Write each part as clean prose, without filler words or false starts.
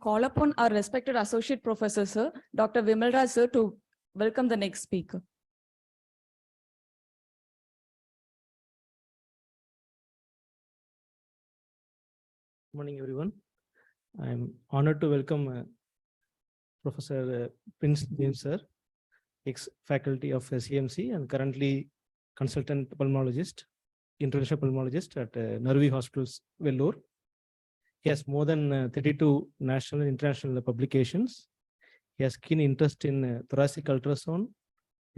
call upon our respected Associate Professor, Sir, Dr. Vimalraj, Sir, to welcome the next speaker. Good morning, everyone. I'm honored to welcome Professor Prince James, Sir, ex-faculty of CMC and currently consultant pulmonologist, interventional pulmonologist at Naruvi Hospitals, Vellore. He has more than 32 national and international publications. He has keen interest in thoracic ultrasound,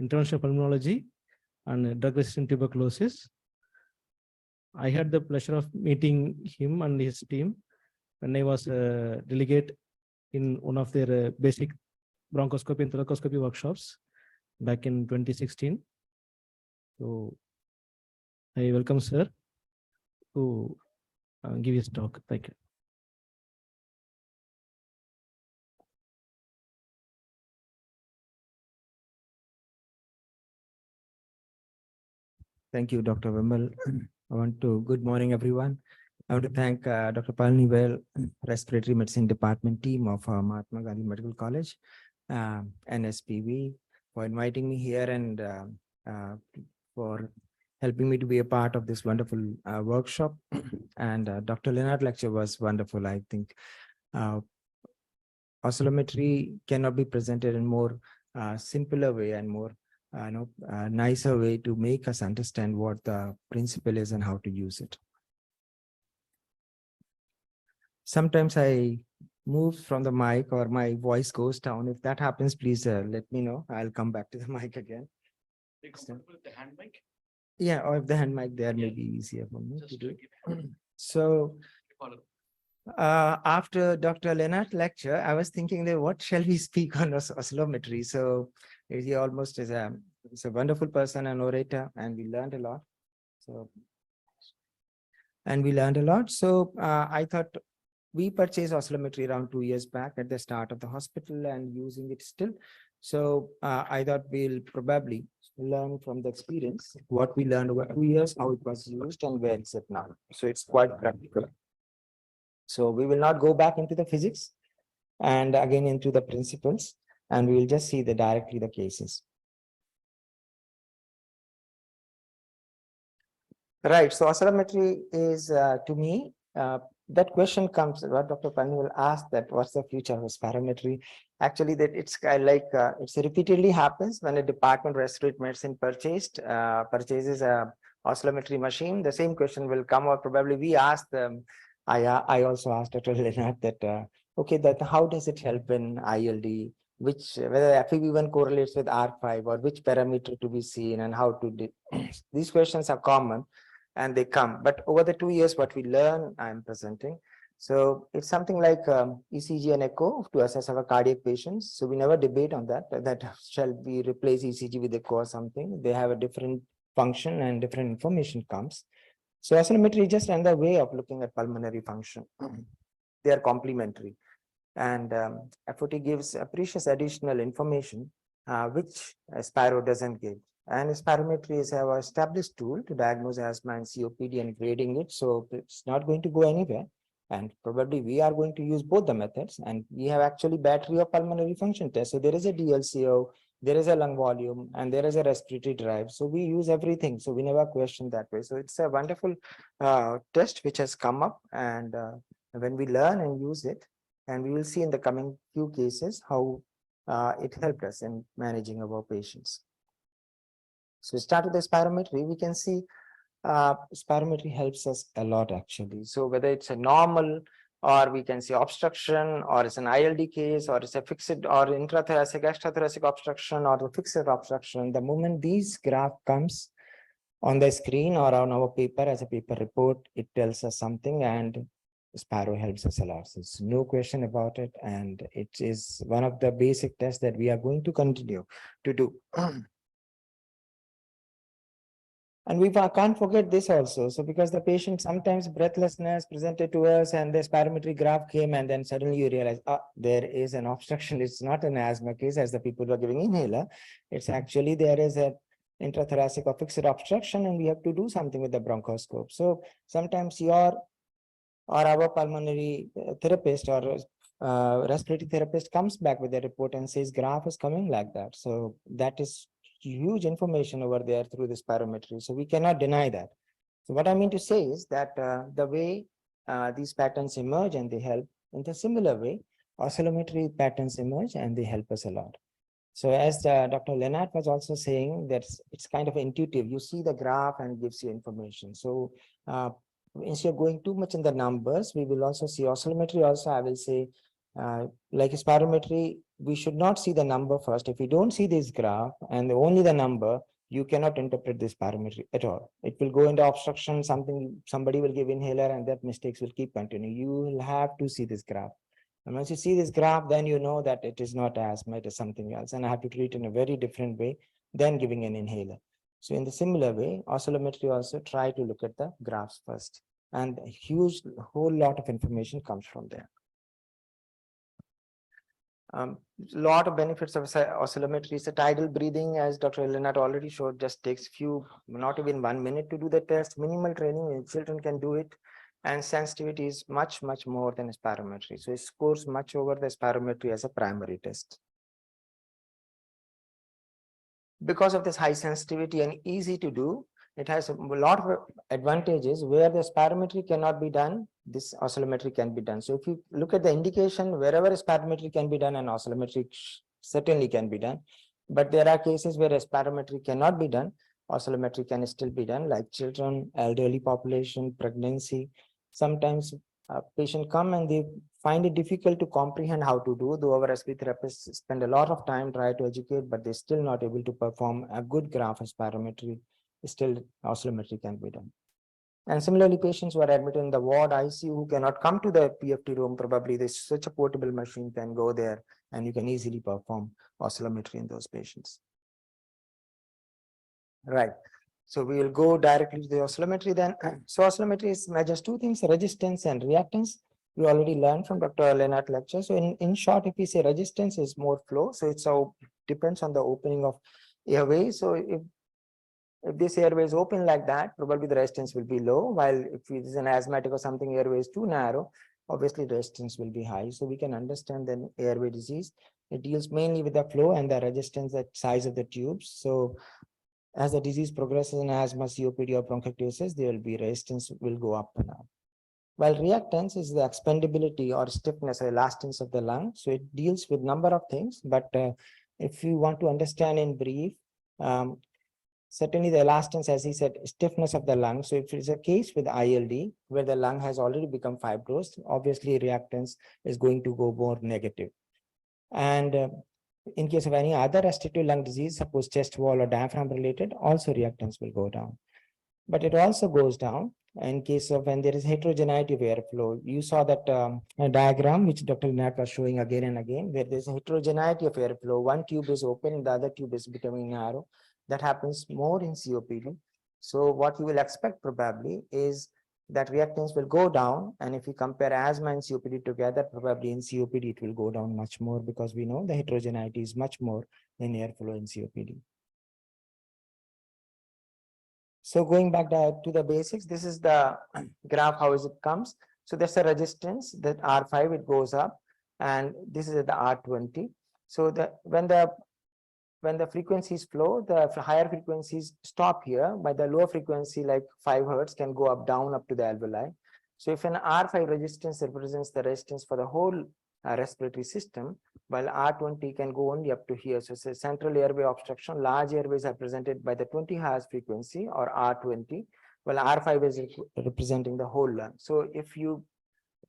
interventional pulmonology, and drug-resistant tuberculosis. I had the pleasure of meeting him and his team when I was a delegate in one of their basic bronchoscopy and thoracoscopy workshops back in 2016. So I welcome Sir to give his talk. Thank you. Thank you, Dr. Vimal. Good morning, everyone. I want to thank Dr. Palnivel, Respiratory Medicine Department team of Mahatma Gandhi Medical College, NSPV, for inviting me here and for helping me to be a part of this wonderful workshop. And Dr. Leonard lecture was wonderful. I think oscillometry cannot be presented in more simpler way and more nicer way to make us understand what the principle is and how to use it. Sometimes I move from the mic or my voice goes down. If that happens, please let me know. I'll come back to the mic again. With the hand mic? Yeah, or if the hand mic there may be easier for me to do. So after Dr. Leonard's lecture, I was thinking that what shall we speak on oscillometry? So he almost is a wonderful person, an orator, and we learned a lot. So I thought we purchased oscillometry around 2 years back at the start of the hospital and using it still. So I thought we'll probably learn from the experience what we learned over 2 years, how it was used, and where is it now. So it's quite practical. So we will not go back into the physics and again into the principles, and we will just see directly the cases. Right. So oscillometry is to me, that question comes, what Dr. Pani will ask, that what's the future of spirometry? Actually, that it's it's repeatedly happens when a department of respiratory medicine purchases a oscillometry machine. The same question will come, or probably we asked them. I also asked Dr. Leonard that okay, that how does it help in ILD? Whether FEV1 correlates with R5 or which parameter to be seen and how to do. These questions are common and they come, but over the 2 years, what we learn, I'm presenting. So it's something like ECG and echo to assess our cardiac patients. So we never debate on that shall we replace ECG with echo or something. They have a different function and different information comes. So oscillometry is just another way of looking at pulmonary function. They are complementary. And FOT gives a precious additional information, which Spiro doesn't give. And spirometry is our established tool to diagnose asthma and COPD and grading it. So it's not going to go anywhere. And probably we are going to use both the methods. And we have actually battery of pulmonary function test. So there is a DLCO, there is a lung volume, and there is a respiratory drive. So we use everything. So we never question that way. So it's a wonderful test which has come up. And when we learn and use it, and we will see in the coming few cases how it helped us in managing our patients. So start with the spirometry, we can see spirometry helps us a lot actually. So whether it's a normal or we can see obstruction or it's an ILD case or it's a fixed or intrathoracic, extrathoracic obstruction or the fixed obstruction, the moment these graph comes on the screen or on our paper as a paper report, it tells us something, and Spiro helps us a lot. So there's no question about it, and it is one of the basic tests that we are going to continue to do. And we can't forget this also. So because the patient sometimes breathlessness presented to us and the spirometry graph came, and then suddenly you realize, there is an obstruction. It's not an asthma case as the people are giving inhaler. It's actually there is a intrathoracic or fixed obstruction, and we have to do something with the bronchoscope. So sometimes your or our pulmonary therapist or respiratory therapist comes back with a report and says graph is coming like that. So that is huge information over there through this spirometry. So we cannot deny that. So what I mean to say is that the way these patterns emerge and they help, in the similar way, oscillometry patterns emerge and they help us a lot. So as Dr. Lennart was also saying, that it's kind of intuitive. You see the graph and gives you information. So instead of going too much in the numbers, we will also see oscillometry. Also, I will say, like spirometry, we should not see the number first. If you don't see this graph and only the number, you cannot interpret this parameter at all. It will go into obstruction, somebody will give inhaler and that mistakes will keep continuing. You will have to see this graph. And once you see this graph, then you know that it is not asthma, it is something else. And I have to treat in a very different way than giving an inhaler. So in the similar way, oscillometry also try to look at the graphs first. And a whole lot of information comes from there. Lot of benefits of oscillometry. So tidal breathing, as Dr. Lennart already showed, just takes not even 1 minute to do the test. Minimal training, children can do it. And sensitivity is much, much more than spirometry. So it scores much over the spirometry as a primary test. Because of this high sensitivity and easy to do, it has a lot of advantages. Where the spirometry cannot be done, this oscillometry can be done. So if you look at the indication, wherever spirometry can be done, and oscillometry certainly can be done. But there are cases where spirometry cannot be done, oscillometry can still be done, like children, elderly population, pregnancy. Sometimes a patient come and they find it difficult to comprehend how to do, though our respiratory therapists spend a lot of time trying to educate, but they're still not able to perform a good graph of spirometry. Still oscillometry can be done. And similarly, patients who are admitted in the ward ICU who cannot come to the PFT room, probably there's such a portable machine can go there and you can easily perform oscillometry in those patients. Right. So we will go directly to the oscillometry then. So oscillometry measures two things, resistance and reactance. We already learned from Dr. Lennart lecture. So in short, if we say resistance is more flow, so it's depends on the opening of airway. So if this airway is open like that, probably the resistance will be low, while if it is an asthmatic or something, airway is too narrow, obviously resistance will be high. So we can understand then airway disease. It deals mainly with the flow and the resistance, the size of the tubes. So as the disease progresses in asthma, COPD or bronchiectasis, there will be resistance will go up and up. While reactance is the expandability or stiffness or elastance of the lung. So it deals with number of things, but if you want to understand in brief, certainly the elastance, as he said, stiffness of the lung. So if it is a case with ILD, where the lung has already become fibrous, obviously reactance is going to go more negative. And in case of any other restrictive lung disease, suppose chest wall or diaphragm related, also reactance will go down. But it also goes down in case of when there is heterogeneity of airflow. You saw that diagram, which Dr. Lennart was showing again and again, where there's a heterogeneity of airflow. One tube is open, the other tube is becoming narrow. That happens more in COPD. So what you will expect probably is that reactance will go down. And if you compare asthma and COPD together, probably in COPD, it will go down much more because we know the heterogeneity is much more in airflow in COPD. So going back to the basics, this is the graph, how is it comes. So there's a resistance that R5, it goes up, and this is at the R20. So when the frequencies flow, the higher frequencies stop here, but the lower frequency like 5 Hertz can go down up to the alveoli. So if an R5 resistance represents the resistance for the whole respiratory system, while R20 can go only up to here. So it's a central airway obstruction. Large airways are represented by the 20 Hertz frequency or R20, while R5 is representing the whole lung. So if you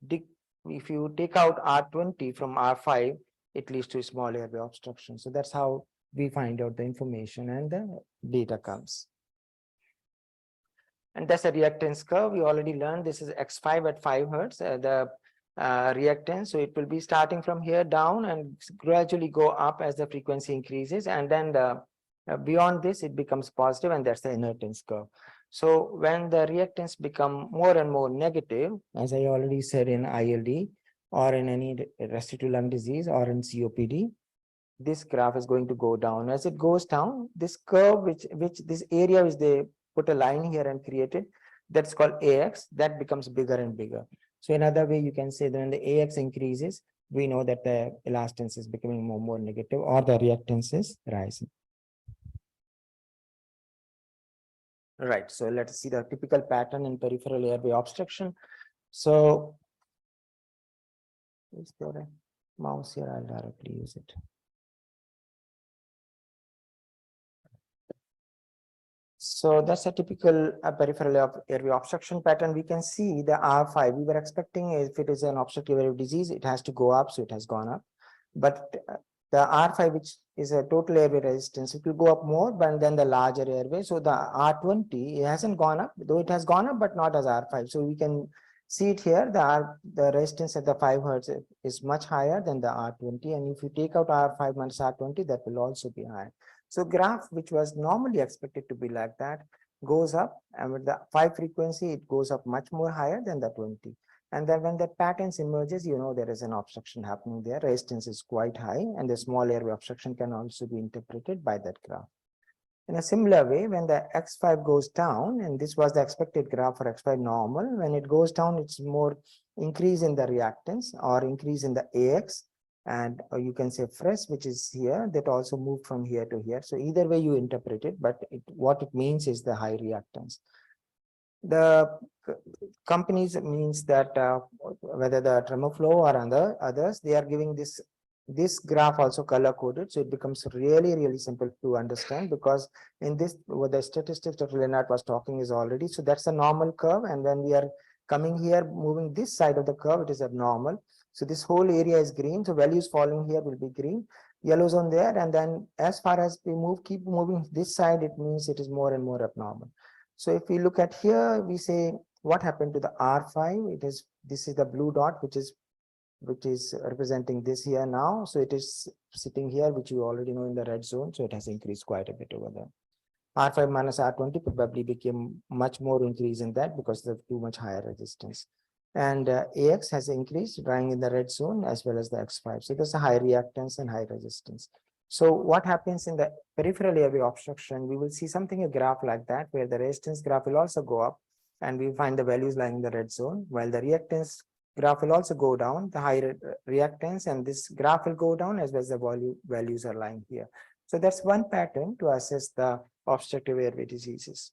take out R20 from R5, it leads to a small airway obstruction. So that's how we find out the information and the data comes. And that's a reactance curve. We already learned this is X5 at 5 Hertz, the reactance. So it will be starting from here down and gradually go up as the frequency increases. And then beyond this, it becomes positive, and that's the inertance curve. So when the reactance become more and more negative, as I already said in ILD or in any restrictive lung disease or in COPD, this graph is going to go down. As it goes down, this curve, which this area which they put a line here and created, that's called AX, that becomes bigger and bigger. So another way you can say that when the AX increases, we know that the elastance is becoming more negative or the reactance is rising. Right, so let's see the typical pattern in peripheral airway obstruction. So, is there a mouse here? I'll directly use it. So that's a typical peripheral airway obstruction pattern. We can see the R5. We were expecting if it is an obstructive airway disease, it has to go up, so it has gone up. But the R5, which is a total airway resistance, it will go up more, but then the larger airway. So the R20, it hasn't gone up, though it has gone up, but not as R5. So we can see it here. The resistance at the 5 hertz is much higher than the R20. And if you take out R5 minus R20, that will also be high. So graph, which was normally expected to be like that, goes up, and with the 5 frequency, it goes up much more higher than the 20. And then when that pattern emerges, you know there is an obstruction happening there. Resistance is quite high, and the small airway obstruction can also be interpreted by that graph. In a similar way, when the X5 goes down, and this was the expected graph for X5 normal, when it goes down, it's more increase in the reactance or increase in the AX, and you can say FRES, which is here, that also moved from here to here. So either way you interpret it, but what it means is the high reactance. The companies means that whether the Tremoflow or others, they are giving this graph also color coded, so it becomes really simple to understand, because in this what the statistics that Leonard was talking is already, so that's a normal curve, and when we are coming here, moving this side of the curve, it is abnormal. So this whole area is green, so values falling here will be green, yellows on there, and then as far as we keep moving this side, it means it is more and more abnormal. So if we look at here, we say what happened to the R5? This is the blue dot, which is representing this here now. So it is sitting here, which you already know in the red zone. So it has increased quite a bit over there. R5 minus R20 probably became much more increase in that because of too much higher resistance. And AX has increased, lying in the red zone, as well as the X5. So there's a high reactance and high resistance. So what happens in the peripheral airway obstruction, we will see something, a graph like that, where the resistance graph will also go up, and we find the values lying in the red zone, while the reactance graph will also go down, the high reactance, and this graph will go down as well as the values are lying here. So that's one pattern to assess the obstructive airway diseases.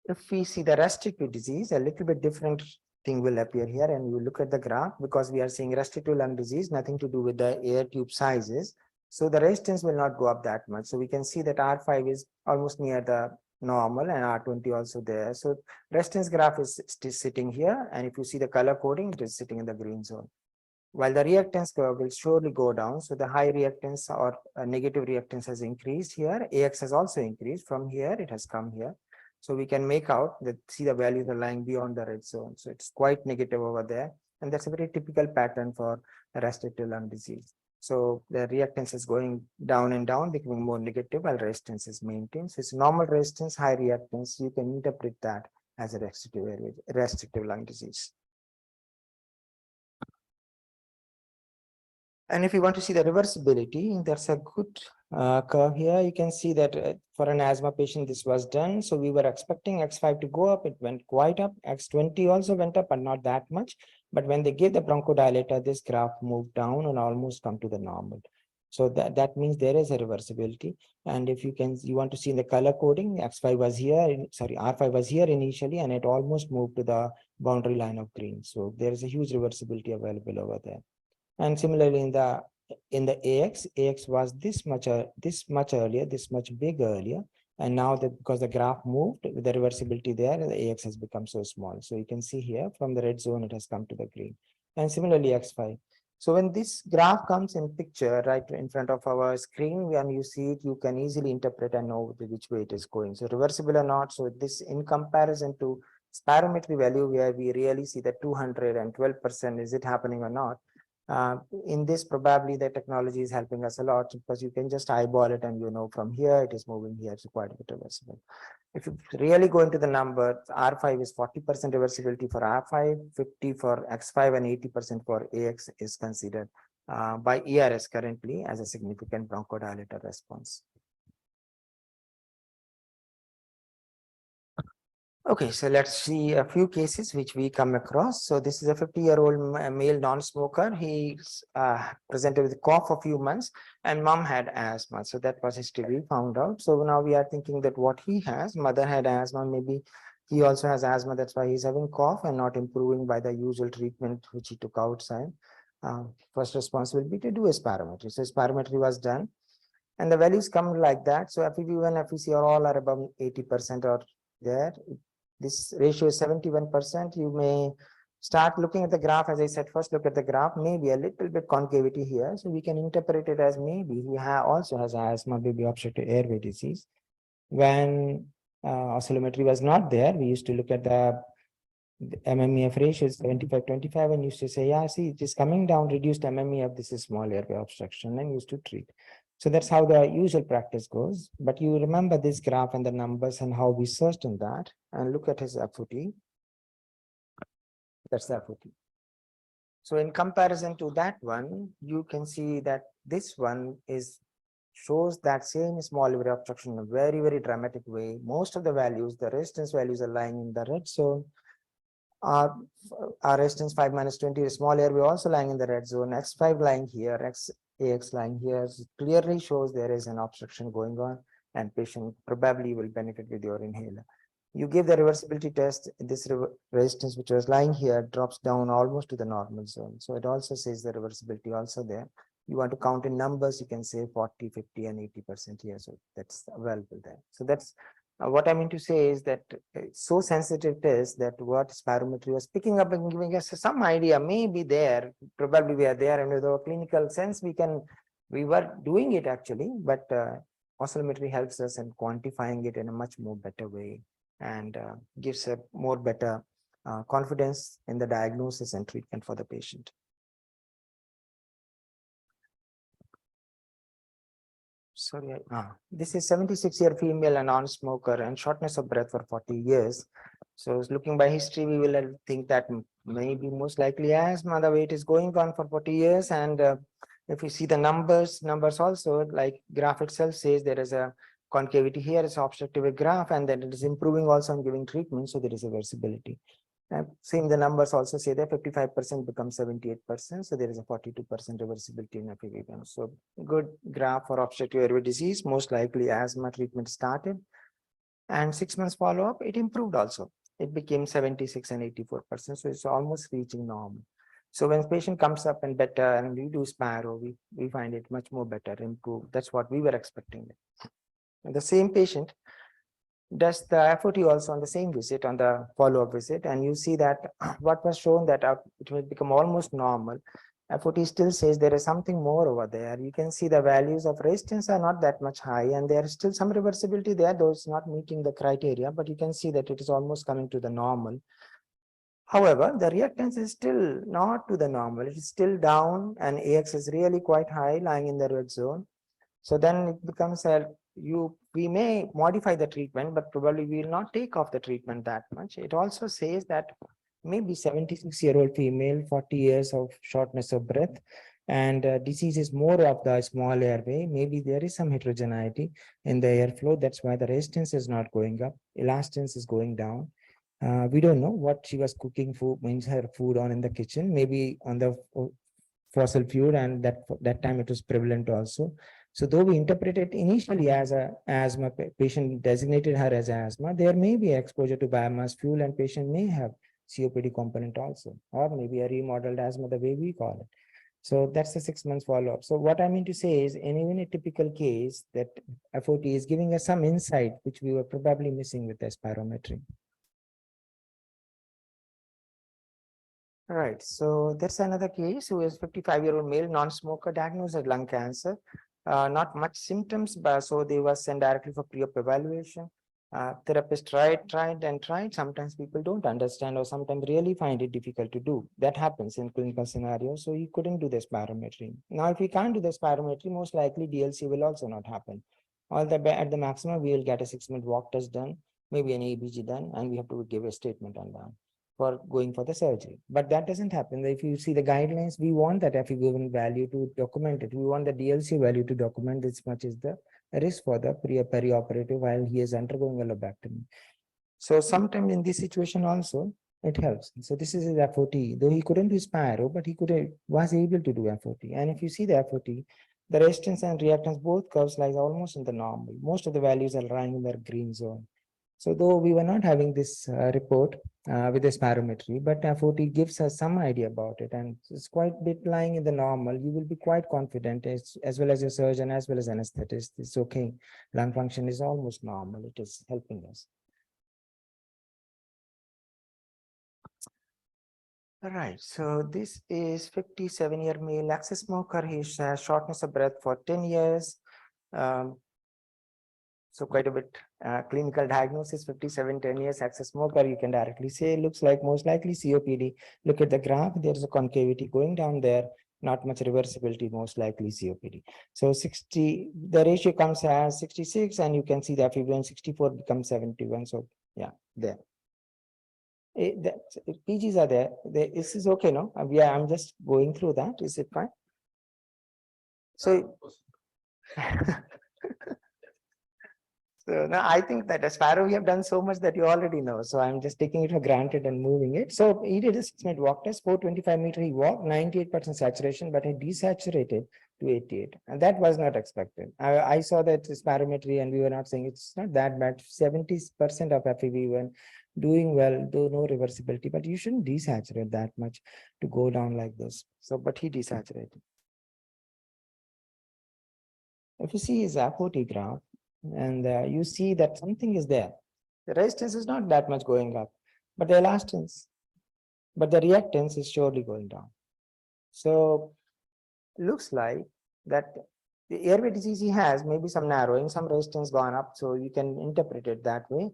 If we see the restrictive disease, a little bit different thing will appear here, and you look at the graph, because we are seeing restrictive lung disease, nothing to do with the air tube sizes. So the resistance will not go up that much. So we can see that R5 is almost near the normal and R20 also there. So resistance graph is still sitting here. And if you see the color coding, it is sitting in the green zone. While the reactance curve will surely go down. So the high reactance or negative reactance has increased here. AX has also increased from here. It has come here. So we can make out that, see the values are lying beyond the red zone. So it's quite negative over there. And that's a very typical pattern for restrictive lung disease. So the reactance is going down and down, becoming more negative, while resistance is maintained. So it's normal resistance, high reactance. You can interpret that as a restrictive lung disease. And if you want to see the reversibility, there's a good curve here. You can see that for an asthma patient, this was done. So we were expecting X5 to go up. It went quite up. X20 also went up, but not that much. But when they gave the bronchodilator, this graph moved down and almost come to the normal. So that means there is a reversibility. And if you want to see in the color coding, X5 was here, R5 was here initially, and it almost moved to the boundary line of green. So there is a huge reversibility available over there. And similarly in the AX was this much earlier, this much big earlier. And now because the graph moved with the reversibility there, the AX has become so small. So you can see here from the red zone, it has come to the green. And similarly X5. So when this graph comes in picture right in front of our screen, when you see it, you can easily interpret and know which way it is going. So reversible or not. So this in comparison to spirometry value, where we really see that 212%, is it happening or not? In this, probably the technology is helping us a lot, because you can just eyeball it and you know from here it is moving here. It's quite a bit reversible. If you really go into the number, R5 is 40% reversibility for R5, 50 for X5, and 80% for AX is considered by ERS currently as a significant bronchodilator response. Okay, so let's see a few cases which we come across. So this is a 50-year-old male non-smoker. He's presented with cough for a few months, and mom had asthma. So that was history we found out. So now we are thinking that what he has, mother had asthma, maybe he also has asthma. That's why he's having cough and not improving by the usual treatment which he took outside. First responsibility to do a spirometry. So spirometry was done, and the values come like that. So FEV1, FEC are all are above 80% or there. This ratio is 71%. You may start looking at the graph. As I said, first look at the graph, maybe a little bit concavity here. So we can interpret it as maybe he also has asthma, maybe obstructive airway disease. When oscillometry was not there, we used to look at the MMEF ratio is 75-25 and used to say, yeah, see, it is coming down, reduced MMEF, this is small airway obstruction, and used to treat. So that's how the usual practice goes. But you remember this graph and the numbers and how we searched in that, and look at his FOT. That's the FOT. So in comparison to that one, you can see that this one shows that same small airway obstruction in a very, very dramatic way. Most of the values, the resistance values are lying in the red zone. Our resistance 5 - 20 small airway also lying in the red zone, X5 lying here, AX lying here. So clearly shows there is an obstruction going on, and patient probably will benefit with your inhaler. You give the reversibility test, this resistance which was lying here drops down almost to the normal zone. So it also says the reversibility also there. You want to count in numbers, you can say 40, 50, and 80% here. So that's available there. So that's what I mean to say is that it's so sensitive test that what spirometry was picking up and giving us some idea, maybe there, probably we are there, and with our clinical sense, we were doing it actually, but oscillometry helps us in quantifying it in a much more better way, and gives a more better confidence in the diagnosis and treatment for the patient. Sorry, this is 76-year female, a non-smoker, and shortness of breath for 40 years. So looking by history, we will think that maybe most likely asthma, the way it is going on for 40 years. And if you see the numbers also, like graph itself says there is a concavity here, it's obstructive graph, and then it is improving also on giving treatment. So there is a reversibility. Same, the numbers also say that 55% becomes 78%. So there is a 42% reversibility in FEV1. So good graph for obstructive airway disease. Most likely asthma treatment started, and 6 months follow-up, it improved also. It became 76 and 84%. So it's almost reaching normal. So when patient comes up and better, and we do spiro, we find it much more better, improved. That's what we were expecting. And the same patient does the FOT also on the same visit, on the follow-up visit, and you see that what was shown that it will become almost normal. FOT still says there is something more over there. You can see the values of resistance are not that much high, and there is still some reversibility there, though it's not meeting the criteria, but you can see that it is almost coming to the normal. However, the reactance is still not to the normal. It is still down, and AX is really quite high, lying in the red zone. So then it becomes we may modify the treatment, but probably we will not take off the treatment that much. It also says that maybe 76-year-old female, 40 years of shortness of breath, and disease is more of the small airway. Maybe there is some heterogeneity in the airflow. That's why the resistance is not going up. Elastance is going down. We don't know what she was cooking food, means her food on in the kitchen, maybe on the fossil fuel, and that time it was prevalent also. So though we interpret it initially as a asthma, patient designated her as asthma, there may be exposure to biomass fuel, and patient may have COPD component also, or maybe a remodeled asthma, the way we call it. So that's the 6 months follow-up. So what I mean to say is, in even a typical case, that FOT is giving us some insight, which we were probably missing with the spirometry. All right, so there's another case who is 55-year-old male non-smoker diagnosed with lung cancer. Not much symptoms, but so they were sent directly for pre-op evaluation. Therapist tried. Sometimes people don't understand, or sometimes really find it difficult to do. That happens in clinical scenarios. So he couldn't do the spirometry. Now, if we can't do the spirometry, most likely DLC will also not happen. At the maximum, we will get a 6-minute walk test done, maybe an EBG done, and we have to give a statement on that for going for the surgery. But that doesn't happen. If you see the guidelines, we want that FEV1 value to document it. We want the DLC value to document this much is the risk for the perioperative while he is undergoing a lobectomy. So sometimes in this situation also, it helps. So this is his FOT, though he couldn't do Spiro, but he was able to do FOT. And if you see the FOT, the resistance and reactance, both curves lies almost in the normal. Most of the values are lying in the green zone. So though we were not having this report with this spirometry, but FOT gives us some idea about it, and it's quite a bit lying in the normal. You will be quite confident as well as your surgeon, as well as anesthetist. It's okay. Lung function is almost normal. It is helping us. All right, so this is 57-year male ex-smoker. He has shortness of breath for 10 years. So quite a bit clinical diagnosis, 57, 10 years, ex-smoker. You can directly say looks like most likely COPD. Look at the graph, there's a concavity going down there, not much reversibility, most likely COPD. So 60, the ratio comes as 66, and you can see the FEV1 64 becomes 71. So yeah, there. PGs are there. This is okay, no? Yeah, I'm just going through that. Is it fine? So, so now I think that as Sparrow, we have done so much that you already know. So I'm just taking it for granted and moving it. So he did a 6-minute walk test, 425 meter. He walked 98% saturation, but he desaturated to 88, and that was not expected. I saw that spirometry, and we were not saying it's not that bad. 70% of FEV1. Doing well, though no reversibility, but you shouldn't desaturate that much to go down like this. So, but he desaturated. If you see his FOT graph, and you see that something is there. The resistance is not that much going up, but the elastance, but the reactance is surely going down. So, looks like that the airway disease he has, maybe some narrowing, some resistance gone up, so you can interpret it that way.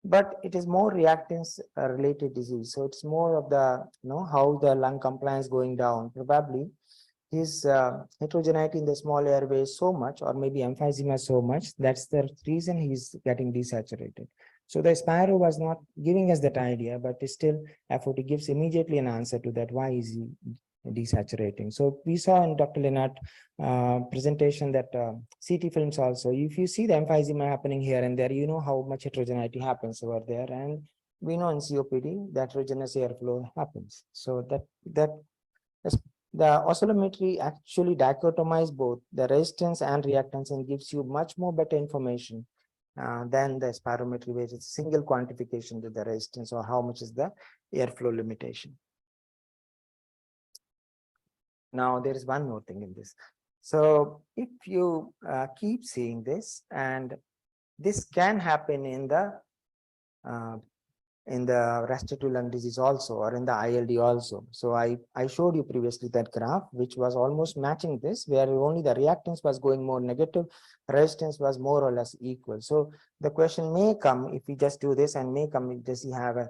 But it is more reactance related disease. So it's more of the, how the lung compliance going down. Probably his heterogeneity in the small airway is so much, or maybe emphysema so much. That's the reason he's getting desaturated. So the Spiro was not giving us that idea, but still FOT gives immediately an answer to that. Why is he desaturating? So we saw in Dr. Lennart presentation that CT films also, if you see the emphysema happening here and there, you know how much heterogeneity happens over there. And we know in COPD that heterogeneous airflow happens. So the oscillometry actually dichotomizes both the resistance and reactance and gives you much more better information than the spirometry, which is a single quantification to the resistance or how much is the airflow limitation. Now, there is one more thing in this. So if you keep seeing this, and this can happen in the respiratory lung disease also, or in the ILD also. So I showed you previously that graph, which was almost matching this, where only the reactance was going more negative, resistance was more or less equal. So the question may come, if we just do this, and may come, does he have a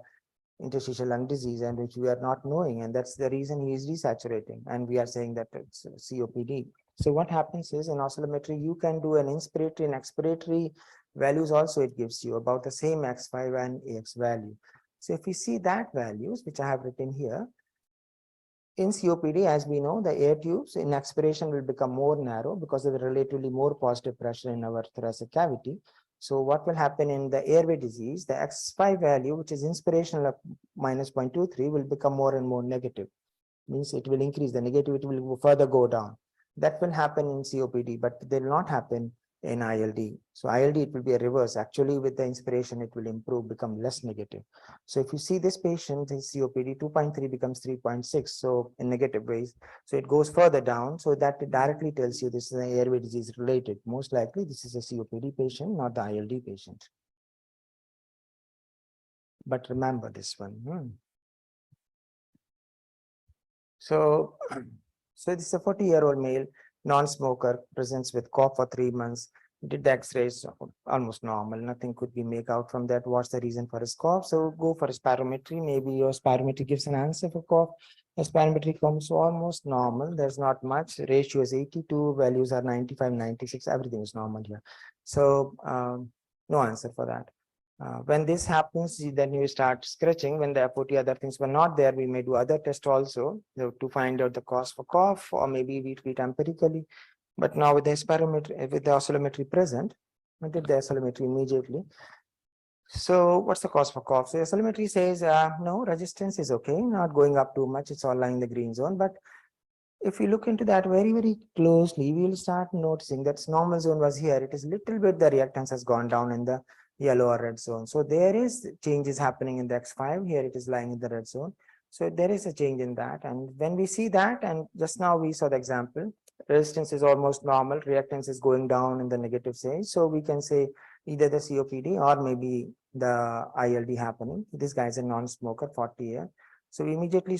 interstitial lung disease, and which we are not knowing, and that's the reason he is desaturating, and we are saying that it's COPD. So what happens is in oscillometry, you can do an inspiratory and expiratory values also. It gives you about the same X5 and AX value. So if we see that values, which I have written here, in COPD, as we know, the air tubes in expiration will become more narrow because of the relatively more positive pressure in our thoracic cavity. So what will happen in the airway disease, the X5 value, which is inspirational of minus 0.23, will become more and more negative. Means it will increase, the negativity will further go down. That will happen in COPD, but they will not happen in ILD. So ILD, it will be a reverse. Actually, with the inspiration, it will improve, become less negative. So if you see this patient in COPD, 2.3 becomes 3.6. So in negative ways, so it goes further down. So that directly tells you this is an airway disease related. Most likely, this is a COPD patient, not the ILD patient. But remember this one. So this is a 40-year-old male, non-smoker, presents with cough for 3 months. Did the X-rays, almost normal. Nothing could be make out from that. What's the reason for his cough? So go for a spirometry. Maybe your spirometry gives an answer for cough. The spirometry comes almost normal. There's not much. Ratio is 82. Values are 95, 96. Everything is normal here. So no answer for that. When this happens, then you start scratching. When the FOT other things were not there, we may do other tests also to find out the cause for cough, or maybe we treat empirically. But now with the spirometry, with the oscillometry present, I did the oscillometry immediately. So what's the cause for cough? So oscillometry says, no, resistance is okay, not going up too much. It's all lying in the green zone. But if we look into that very, very closely, we will start noticing that normal zone was here. It is little bit the reactance has gone down in the yellow or red zone. So there is changes happening in the X5. Here it is lying in the red zone. So there is a change in that. And when we see that, and just now we saw the example, resistance is almost normal, reactance is going down in the negative stage. So we can say either the COPD or maybe the ILD happening. This guy is a non-smoker, 40 years. So we immediately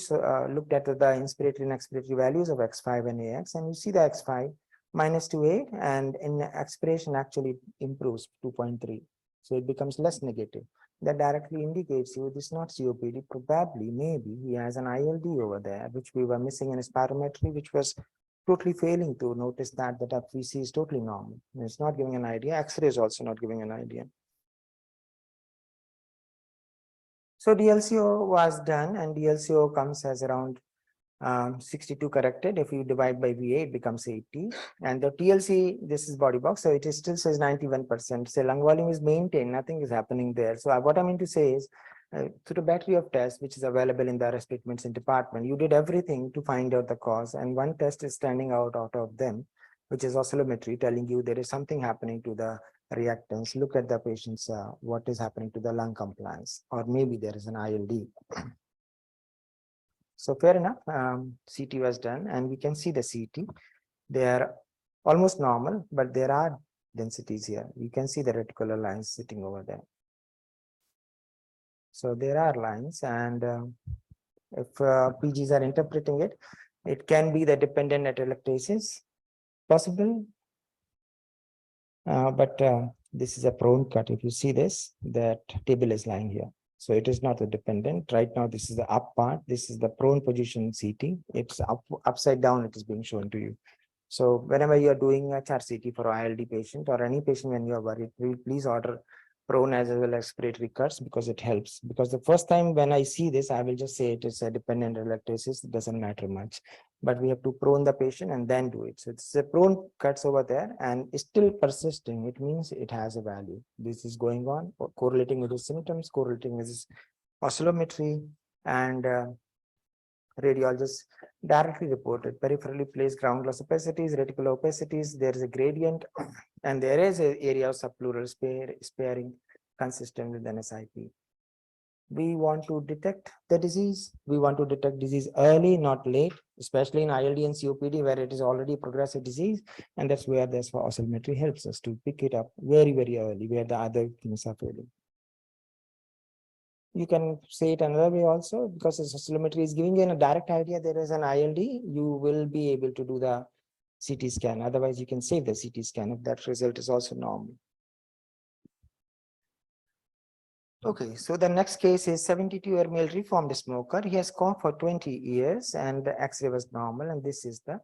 looked at the inspiratory and expiratory values of X5 and AX, and you see the X5 minus 2.8, and in expiration actually improves 2.3. So it becomes less negative. That directly indicates you this is not COPD, probably, maybe he has an ILD over there, which we were missing in his spirometry, which was totally failing to notice that FVC is totally normal. It's not giving an idea. X-ray is also not giving an idea. So DLCO was done, and DLCO comes as around 62 corrected. If you divide by VA, it becomes 80. And the TLC, this is body box, so it is still says 91%. So lung volume is maintained, nothing is happening there. So what I mean to say is, through the battery of tests, which is available in the respiratory medicine department, you did everything to find out the cause, and one test is standing out of them, which is oscillometry, telling you there is something happening to the reactance. Look at the patient's what is happening to the lung compliance, or maybe there is an ILD. So fair enough, CT was done, and we can see the CT. They are almost normal, but there are densities here. You can see the reticular lines sitting over there. So there are lines, and if PGs are interpreting it, it can be the dependent atelectasis, possible. But this is a prone cut. If you see this, that table is lying here. So it is not the dependent. Right now, this is the up part. This is the prone position CT. It's upside down. It is being shown to you. So whenever you are doing a chart CT for ILD patient or any patient when you are worried, please order prone as well as expiratory cuts, because it helps. Because the first time when I see this, I will just say it is a dependent atelectasis. It doesn't matter much, but we have to prone the patient and then do it. So it's a prone cuts over there and it's still persisting. It means it has a value. This is going on, correlating with the symptoms, correlating with this oscillometry, and radiologists directly reported peripherally placed ground glass opacities, reticular opacities. There is a gradient, and there is an area of subpleural sparing consistent with NSIP. We want to detect the disease. We want to detect disease early, not late, especially in ILD and COPD, where it is already progressive disease. And that's where this oscillometry helps us to pick it up very, very early, where the other things are failing. You can say it another way also, because the oscillometry is giving you a direct idea there is an ILD, you will be able to do the CT scan. Otherwise, you can save the CT scan if that result is also normal. Okay, so the next case is 72-year male reformed smoker. He has coughed for 20 years and the X-ray was normal, and this is the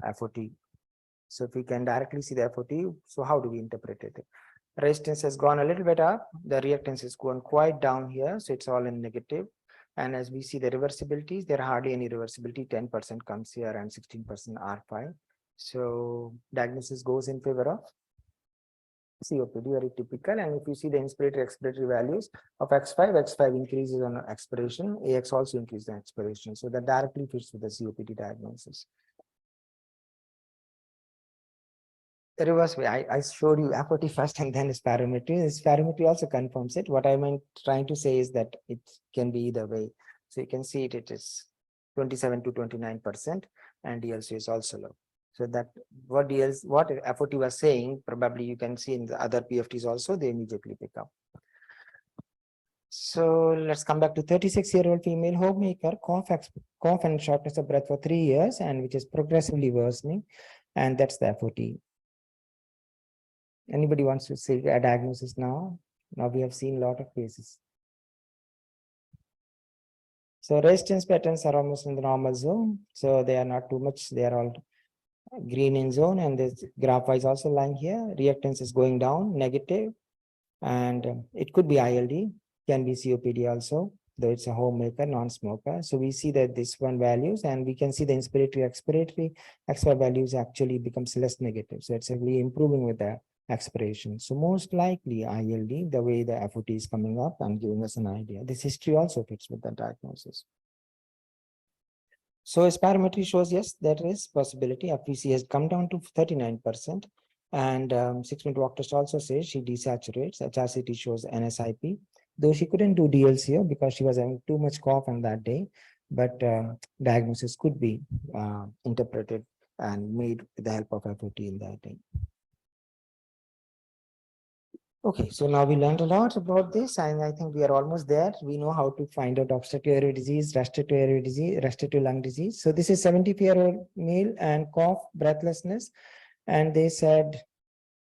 FOT. So if we can directly see the FOT, so how do we interpret it? Resistance has gone a little bit up, the reactance is gone quite down here, so it's all in negative. And as we see the reversibilities, there are hardly any reversibility, 10% comes here and 16% R5. So diagnosis goes in favor of COPD, very typical. And if you see the inspiratory expiratory values of X5 increases on expiration, AX also increases on expiration. So that directly fits with the COPD diagnosis. The reverse way, I showed you FOT first and then spirometry. Spirometry also confirms it. What I meant trying to say is that it can be either way. So you can see it is 27 to 29%, and DLC is also low. So that what FOT was saying, probably you can see in the other PFTs also, they immediately pick up. So let's come back to 36-year-old female homemaker, cough and shortness of breath for 3 years, and which is progressively worsening, and that's the FOT. Anybody wants to say a diagnosis now? Now we have seen a lot of cases. So resistance patterns are almost in the normal zone. So they are not too much. They are all green in zone, and this graph is also lying here. Reactance is going down, negative, and it could be ILD, can be COPD also, though it's a homemaker, non-smoker. So we see that this one values, and we can see the inspiratory, expiratory, X5 values actually becomes less negative. So it's actually improving with the expiration. So most likely ILD, the way the FOT is coming up and giving us an idea. This history also fits with the diagnosis. So spirometry shows, yes, there is possibility. FVC has come down to 39%. And 6-minute walk test also says she desaturates. HRCT shows NSIP, though she couldn't do DLCO because she was having too much cough on that day. But diagnosis could be interpreted and made with the help of FOT in that day. Okay, so now we learned a lot about this, and I think we are almost there. We know how to find out obstructive airway disease, restrictive airway disease, restrictive lung disease. So this is 70-year-old male and cough, breathlessness, and they said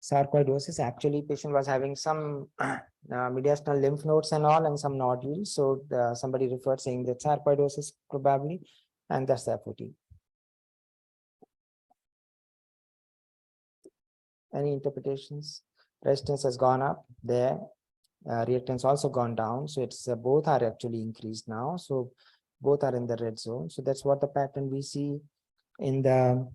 sarcoidosis. Actually, patient was having some mediastinal lymph nodes and all, and some nodules. So somebody referred saying that sarcoidosis probably, and that's the FOT. Any interpretations? Resistance has gone up there. Reactance also gone down. So it's both are actually increased now. So both are in the red zone. So that's what the pattern we see in the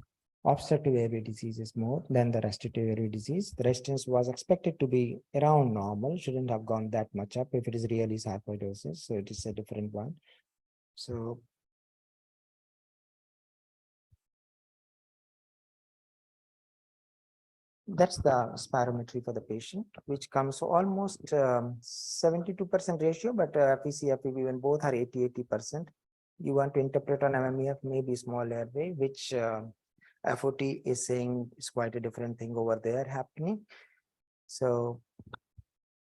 obstructive airway disease is more than the restrictive airway disease. The resistance was expected to be around normal, shouldn't have gone that much up if it is really sarcoidosis. So it is a different one. So that's the spirometry for the patient, which comes to almost 72% ratio, but FEC, FEV, when both are 80%. You want to interpret on MMEF, maybe small airway, which FOT is saying is quite a different thing over there happening. So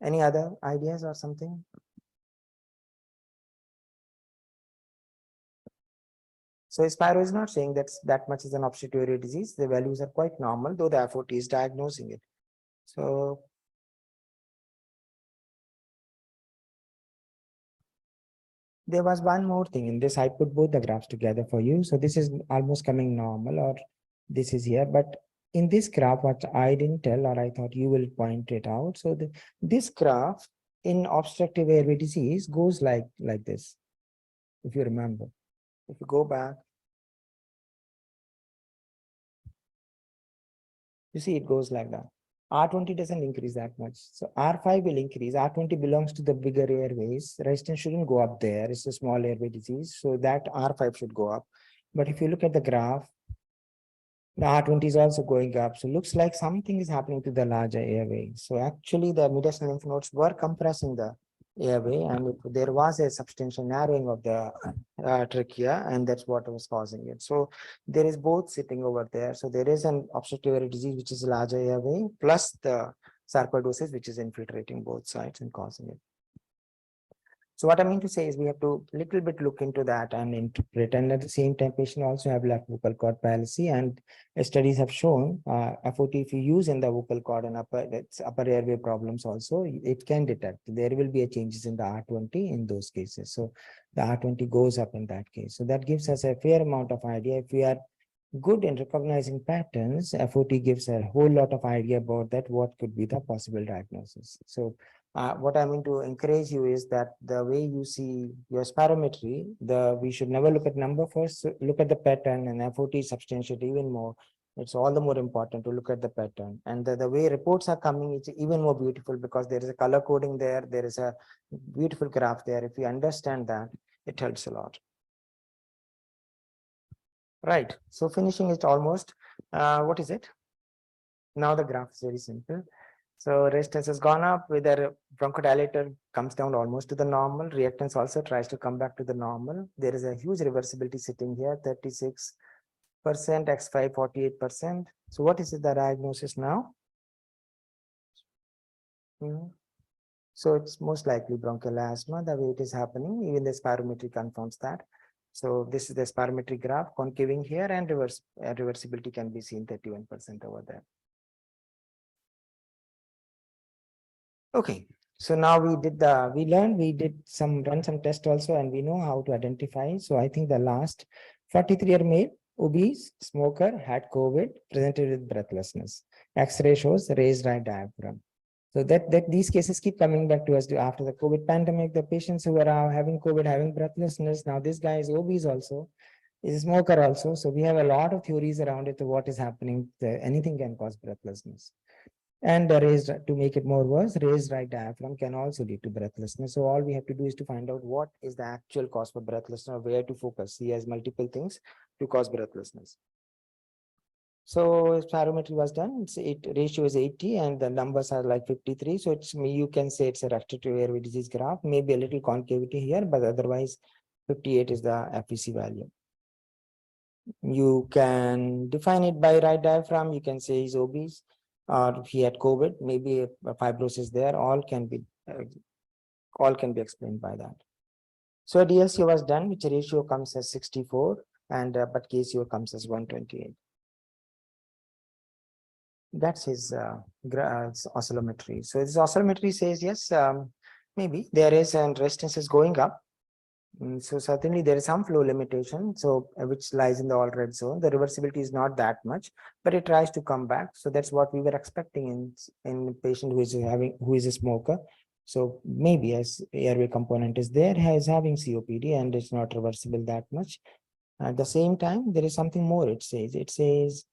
any other ideas or something? So Spiro is not saying that much is an obstructive airway disease. The values are quite normal, though the FOT is diagnosing it. So there was one more thing in this. I put both the graphs together for you. So this is almost coming normal, or this is here. But in this graph, what I didn't tell, or I thought you will point it out. So this graph in obstructive airway disease goes like this, if you remember. If you go back, you see it goes like that. R20 doesn't increase that much. So R5 will increase. R20 belongs to the bigger airways. Resistance shouldn't go up there. It's a small airway disease. So that R5 should go up. But if you look at the graph, the R20 is also going up. So it looks like something is happening to the larger airway. So actually the mediastinal lymph nodes were compressing the airway, and there was a substantial narrowing of the trachea, and that's what was causing it. So there is both sitting over there. So there is an obstructive airway disease, which is a larger airway, plus the sarcoidosis, which is infiltrating both sides and causing it. So what I mean to say is we have to little bit look into that and interpret, and at the same time patient also have left vocal cord palsy, and studies have shown FOT if you use in the vocal cord and upper airway problems also, it can detect. There will be a changes in the R20 in those cases. So the R20 goes up in that case. So that gives us a fair amount of idea. If we are good in recognizing patterns, FOT gives a whole lot of idea about that, what could be the possible diagnosis. So what I mean to encourage you is that the way you see your spirometry, we should never look at number first, so look at the pattern, and FOT is substantiate even more. It's all the more important to look at the pattern. And the way reports are coming, it's even more beautiful because there is a color coding there. There is a beautiful graph there. If you understand that, it helps a lot. Right. So finishing it almost. What is it? Now the graph is very simple. So resistance has gone up, whether bronchodilator comes down almost to the normal. Reactance also tries to come back to the normal. There is a huge reversibility sitting here, 36%, X5, 48%. So what is the diagnosis now? So it's most likely bronchial asthma, the way it is happening. Even the spirometry confirms that. So this is the spirometry graph, concaving here, and reversibility can be seen 31% over there. Okay, so now we did run some tests also, and we know how to identify. So I think the last 43-year male, obese, smoker, had COVID, presented with breathlessness. X-ray shows raised right diaphragm. So that these cases keep coming back to us after the COVID pandemic. The patients who are having COVID, having breathlessness. Now this guy is obese also, is a smoker also. So we have a lot of theories around it to what is happening. Anything can cause breathlessness. And raised, to make it more worse, raised right diaphragm can also lead to breathlessness. So all we have to do is to find out what is the actual cause for breathlessness or where to focus. He has multiple things to cause breathlessness. So spirometry was done. Ratio is 80 and the numbers are like 53. So you can say it's a respiratory airway disease graph, maybe a little concavity here, but otherwise 58 is the FVC value. You can define it by right diaphragm. You can say he's obese or he had COVID, maybe a fibrosis there. All can be explained by that. So DLCO was done, which ratio comes as 64, and but KCO comes as 128. That's his oscillometry. So this oscillometry says yes, maybe there is, and resistance is going up. So certainly there is some flow limitation, so which lies in the all red zone. The reversibility is not that much, but it tries to come back. So that's what we were expecting in a patient who is a smoker. So maybe as airway component is there, he is having COPD and it's not reversible that much. At the same time, there is something more. It says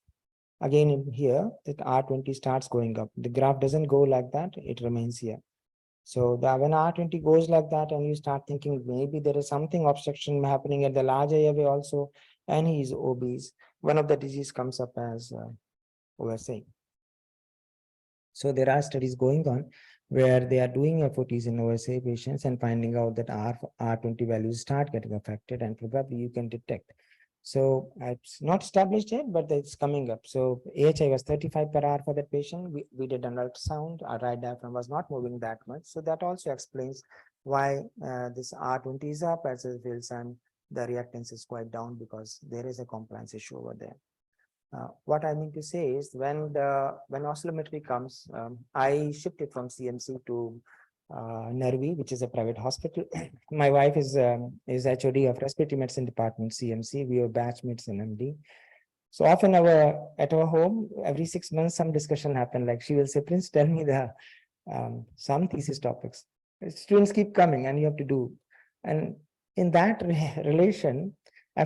again in here that R20 starts going up. The graph doesn't go like that; it remains here. So when R20 goes like that and you start thinking maybe there is something obstruction happening at the large airway also, and he is obese, one of the disease comes up as OSA. So there are studies going on where they are doing FOTs in OSA patients and finding out that R20 values start getting affected, and probably you can detect. So it's not established yet, but it's coming up. So AHI was 35 per hour for that patient. We did an ultrasound. Our right diaphragm was not moving that much. So that also explains why this R20 is up as it feels, and the reactance is quite down because there is a compliance issue over there. What I mean to say is when oscillometry comes, I shifted from CMC to Naruvi, which is a private hospital. My wife is HOD of respiratory medicine department, CMC. We were batchmates in MD. So often at our home, every 6 months, some discussion happen. Like she will say, Prince, tell me some thesis topics. Students keep coming and you have to do. And in that relation,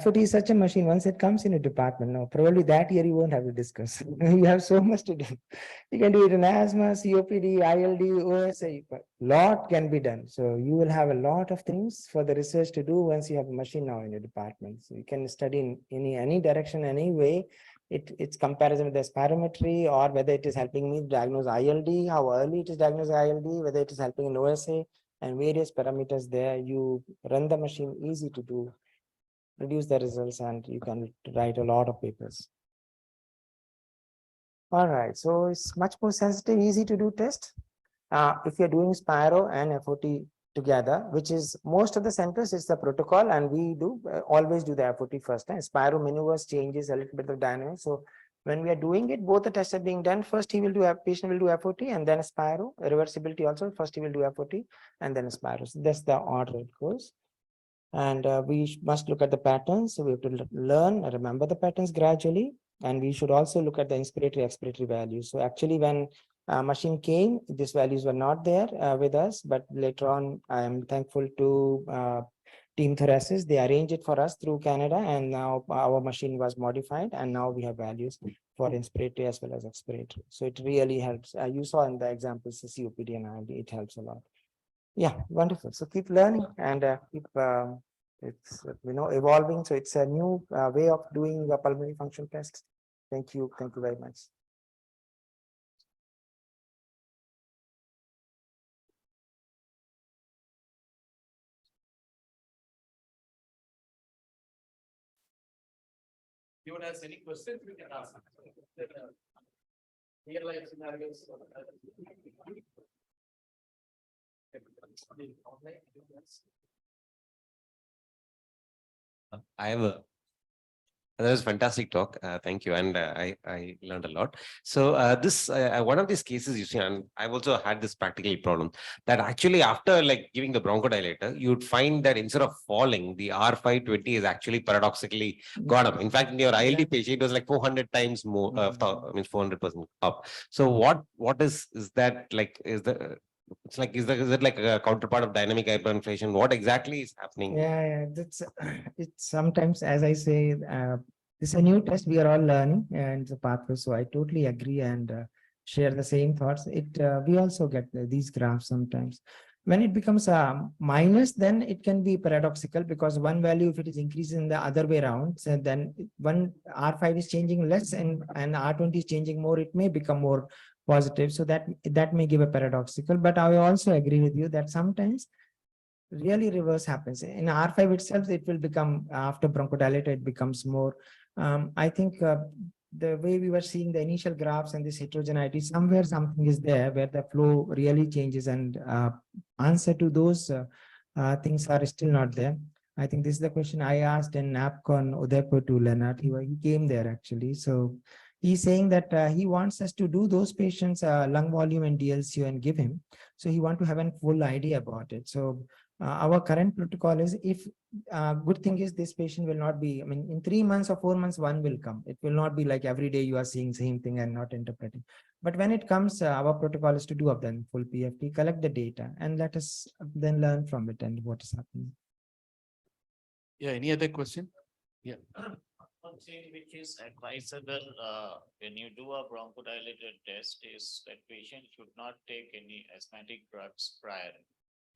FOT is such a machine. Once it comes in a department, now probably that year you won't have to discuss. You have so much to do. You can do it in asthma, COPD, ILD, OSA. Lot can be done. So you will have a lot of things for the research to do once you have a machine now in your department. So you can study in any direction, any way. It's comparison with the spirometry, or whether it is helping me diagnose ILD, how early it is diagnosed ILD, whether it is helping in OSA, and various parameters there. You run the machine, easy to do, produce the results, and you can write a lot of papers. All right, so it's much more sensitive, easy to do test. If you're doing Spiro and FOT together, which is most of the centers, is the protocol, and we do always do the FOT first. Spiro maneuvers changes a little bit of dynamics. So when we are doing it, both the tests are being done. First, patient will do FOT and then a Spiro. Reversibility also, first he will do FOT and then a Spiro. So that's the order it goes. And we must look at the patterns. So we have to learn, remember the patterns gradually. And we should also look at the inspiratory, expiratory values. So actually when machine came, these values were not there with us, but later on, I am thankful to Team Thoracis. They arranged it for us through Canada, and now our machine was modified, and now we have values for inspiratory as well as expiratory. So it really helps. You saw in the examples, the COPD and ILD, it helps a lot. Yeah, wonderful. So keep learning and keep it's evolving. So it's a new way of doing the pulmonary function tests. Thank you very much. Anyone has any questions, we can ask. Real life scenarios. I have a that was a fantastic talk. Thank you, and I learned a lot. So this one of these cases you see, and I've also had this practical problem that actually after like giving the bronchodilator, you'd find that instead of falling, the R520 is actually paradoxically gone up. In fact, in your ILD patient, it was like 400 times more. Means 400% up. So what is that like? It's like is it like a counterpart of dynamic hyperinflation? What exactly is happening? Yeah, that's it's sometimes, as I say, it's a new test. We are all learning and it's a pathway. So I totally agree. And share the same thoughts. We also get these graphs sometimes. When it becomes a minus, then it can be paradoxical, because one value, if it is increasing the other way around, so then one R5 is changing less and R20 is changing more, it may become more positive. So that may give a paradoxical. But I also agree with you that sometimes really reverse happens. In R5 itself, it will become, after bronchodilator, it becomes more. I think the way we were seeing the initial graphs and this heterogeneity, somewhere something is there where the flow really changes, and answer to those things are still not there. I think this is the question I asked in NAPCON Udaipur to Leonard. He came there actually. So he's saying that he wants us to do those patients lung volume and DLCO and give him. So he want to have a full idea about it. So our current protocol is, if good thing is this patient will not be, I mean, in 3 months or 4 months, one will come. It will not be like every day you are seeing same thing and not interpreting. But when it comes, our protocol is to do of them full PFT, collect the data, and let us then learn from it and what is happening. Yeah, any other question? Yeah. One thing which is advisable when you do a bronchodilator test is that patient should not take any asthmatic drugs prior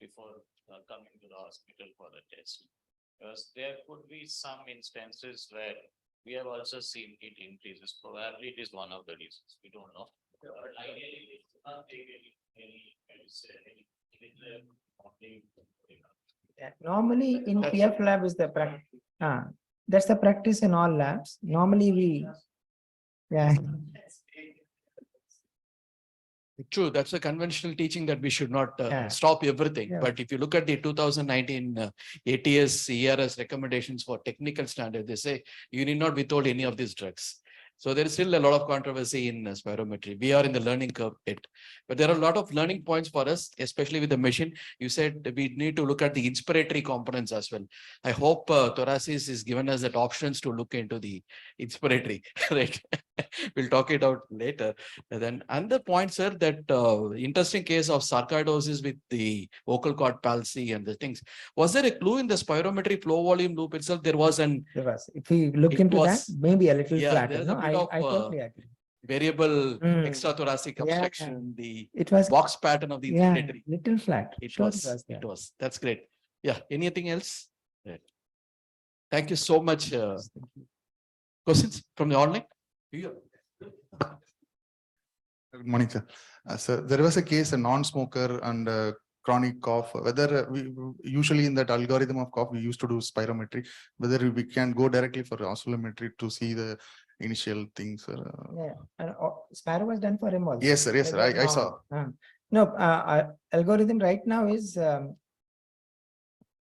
before coming to the hospital for the test. Because there could be some instances where we have also seen it increases. Probably it is one of the reasons. We don't know. But ideally, we should not take any medicine. Normally in PF lab is the practice. That's the practice in all labs. Normally we, yeah. True, that's a conventional teaching that we should not Yeah. stop everything. Yeah. But if you look at the 2019 ATS ERS recommendations for technical standard, they say you need not withhold any of these drugs. So there is still a lot of controversy in spirometry. We are in the learning curve yet, but there are a lot of learning points for us, especially with the machine. You said we need to look at the inspiratory components as well. I hope Thoracis is given us that options to look into the inspiratory, right? We'll talk it out later. And then another point, sir, that interesting case of sarcoidosis with the vocal cord palsy and the things. Was there a clue in the spirometry flow volume loop itself? There was an. If we look It into was- that, maybe a little Yeah, flatter. there's a No, bit of, I totally agree. variable Mm. extrathoracic Yeah. obstruction, the It was, box pattern of the yeah, inspiratory. little flat. It Sure was, there. it was. That's great. Yeah. Anything else? Right. Thank you so much. Questions from the online? Yeah. Good morning, sir. So there was a case, a non-smoker and chronic cough. Whether we usually in that algorithm of cough, we used to do spirometry. Whether we can go directly for oscillometry to see the initial things. Yeah, and Sparrow was done for him also. Yes, sir. Yes, sir. I saw. No, algorithm right now is.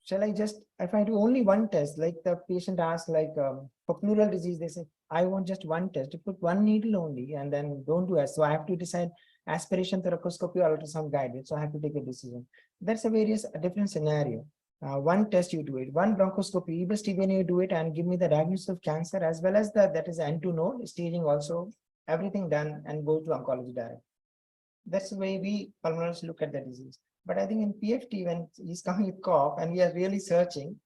Shall I just, if I do only one test, like the patient asks, like for pleural disease, they say, I want just one test, to put one needle only, and then don't do it. So I have to decide aspiration, thoracoscopy, or ultrasound guided. So I have to take a decision. That's a different scenario. One test you do it, one bronchoscopy, even you do it and give me the diagnosis of cancer as well as that is N2 node, staging also, everything done and go to oncology direct. That's the way we pulmonologists look at the disease. But I think in PFT, when he's coming with cough and we are really searching,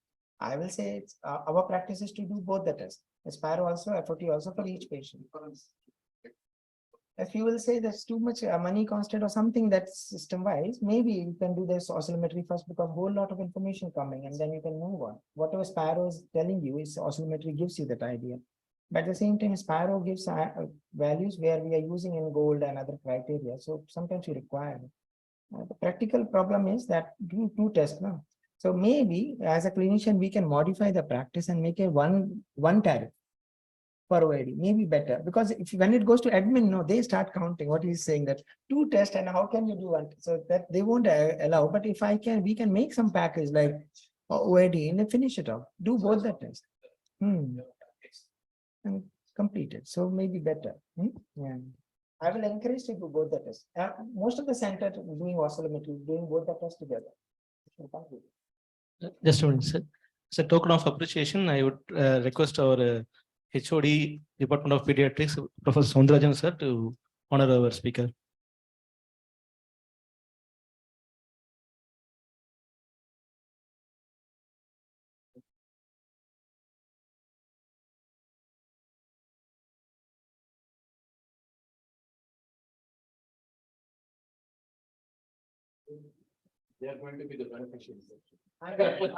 I will say it's our practice is to do both the tests, Aspiro also, FOT also for each patient. If you will say there's too much money constant or something that's system wise, maybe you can do this oscillometry first because a whole lot of information coming and then you can move on. Whatever Sparrow is telling you is oscillometry gives you that idea. But at the same time, Sparrow gives values where we are using in gold and other criteria. So sometimes you require it. The practical problem is that do two tests now. So maybe as a clinician, we can modify the practice and make a one tariff for OAD, maybe better. Because if when it goes to admin, no, they start counting what he's saying that two tests and how can you do one? So that they won't allow. But if we can make some package like OAD and finish it off, do both the tests. And complete it. So maybe better. Yeah. I will encourage you to do both the tests. Most of the center doing oscillometry, doing both the tests together. Just a minute, sir. As a token of appreciation, I would request our HOD Department of Pediatrics, Professor Soundarajan sir, to honor our speaker. They are going to be the beneficiaries. I'm gonna put-